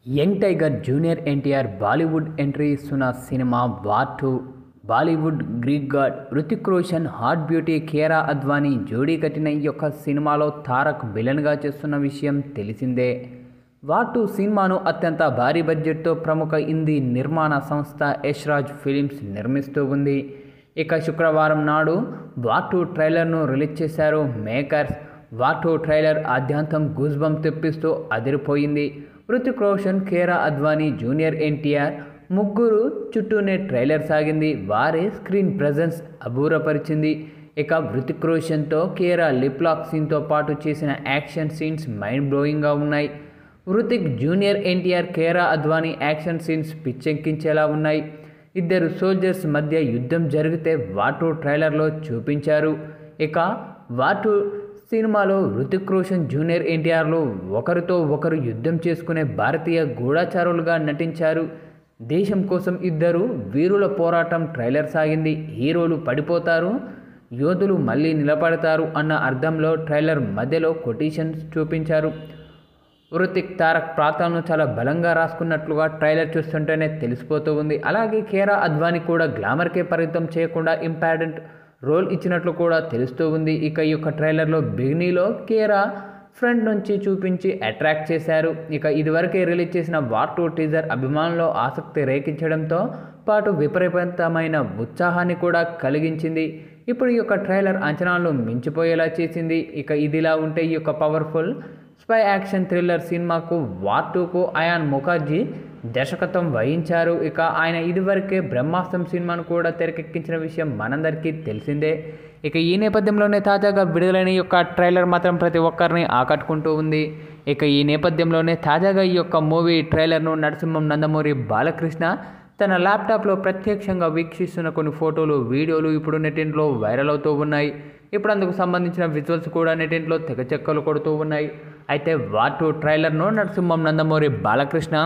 Young tiger junior NTR Bollywood entry ఇస్తున్న cinema War 2. Bollywood Greek god Hrithik Roshan, hot beauty Kiara Advani జోడీ కట్టిన ఈ యొక్క సినిమాలో తారక్ విలన్గా చేస్తున్న విషయం తెలిసిందే. వార్ 2 సినిమాను అత్యంత భారీ బడ్జెట్తో ప్రముఖ హిందీ నిర్మాణ సంస్థ యష్ రాజ్ ఫిలిమ్స్ నిర్మిస్తూ ఉంది. ఇక శుక్రవారం నాడు వార్ 2 ట్రైలర్ను రిలీజ్ చేశారు మేకర్స్. వార్ 2 ట్రైలర్ ఆద్యంతం గూస్బంప్ తెప్పిస్తూ అదిరిపోయింది. హృతిక్ రోషన్, కియారా అద్వానీ, జూనియర్ ఎన్టీఆర్ ముగ్గురు చుట్టూనే ట్రైలర్ సాగింది. వారి స్క్రీన్ ప్రెజెన్స్ అబూరపరిచింది. ఇక హృతిక్ రోషన్తో కియారా లిప్ లాక్ సీన్తో పాటు చేసిన యాక్షన్ సీన్స్ మైండ్ బ్లోయింగ్గా ఉన్నాయి. Hrithik, junior NTR, Kiara Advani action scenes పిచ్చెక్కించేలా ఉన్నాయి. ఇద్దరు సోల్జర్స్ మధ్య యుద్ధం జరిగితే వార్ 2 ట్రైలర్లో చూపించారు. ఇక వార్ 2 సినిమాలో హృతిక్ రోషన్, జూనియర్ ఎన్టీఆర్లు ఒకరితో ఒకరు యుద్ధం చేసుకునే భారతీయ గూఢచారులుగా నటించారు. దేశం కోసం ఇద్దరు వీరుల పోరాటం ట్రైలర్ సాగింది. హీరోలు పడిపోతారు, యోధులు మళ్ళీ నిలబడతారు అన్న అర్థంలో ట్రైలర్ మధ్యలో కొటేషన్స్ చూపించారు. హృతిక్, తారక్ పాత్రలను చాలా బలంగా రాసుకున్నట్లుగా ట్రైలర్ చూస్తుంటేనే తెలిసిపోతూ ఉంది. అలాగే కియారా అద్వానీ కూడా గ్లామర్కే పరిమితం చేయకుండా ఇంపార్టెంట్ రోల్ ఇచ్చినట్లు కూడా తెలుస్తూ ఉంది. ఇక ఈ యొక్క ట్రైలర్లో బిగినీలో కియారా ఫ్రంట్ నుంచి చూపించి అట్రాక్ట్ చేశారు. ఇక ఇదివరకే రిలీజ్ చేసిన వార్ 2 టీజర్ అభిమానుల్లో ఆసక్తి రేకించడంతో పాటు విపరీతమైన ఉత్సాహాన్ని కూడా కలిగించింది. ఇప్పుడు ఈ యొక్క ట్రైలర్ అంచనాలను మించిపోయేలా చేసింది. ఇక ఇదిలా ఉంటే ఈ యొక్క పవర్ఫుల్ స్పై యాక్షన్ థ్రిల్లర్ సినిమాకు వార్ 2కు అయాన్ ముఖర్జీ దర్శకత్వం వహించారు. ఇక ఆయన ఇదివరకే బ్రహ్మాస్త్రం సినిమాను కూడా తెరకెక్కించిన విషయం మనందరికీ తెలిసిందే. ఇక ఈ నేపథ్యంలోనే తాజాగా విడుదలైన ఈ యొక్క ట్రైలర్ మాత్రం ప్రతి ఒక్కరిని ఆకట్టుకుంటూ ఉంది. ఇక ఈ నేపథ్యంలోనే తాజాగా ఈ యొక్క మూవీ ట్రైలర్ను నరసింహం నందమూరి బాలకృష్ణ తన ల్యాప్టాప్లో ప్రత్యక్షంగా వీక్షిస్తున్న కొన్ని ఫోటోలు, వీడియోలు ఇప్పుడు నెట్టింట్లో వైరల్ అవుతూ ఉన్నాయి. ఇప్పుడు అందుకు సంబంధించిన విజువల్స్ కూడా నెట్టింట్లో తెగచెక్కలు కొడుతూ ఉన్నాయి. అయితే వార్ 2 ట్రైలర్ను నరసింహం నందమూరి బాలకృష్ణ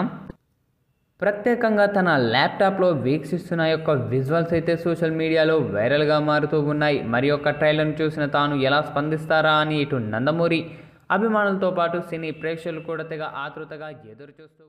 ప్రత్యేకంగా తన ల్యాప్టాప్లో వీక్షిస్తున్న యొక్క విజువల్స్ అయితే సోషల్ మీడియాలో వైరల్గా మారుతూ ఉన్నాయి. మరి యొక్క ట్రైలర్ను చూసిన తాను ఎలా స్పందిస్తారా అని ఇటు నందమూరి అభిమానులతో పాటు సినీ ప్రేక్షకులు కూడా తెగ ఆతృతగా ఎదురు చూస్తూ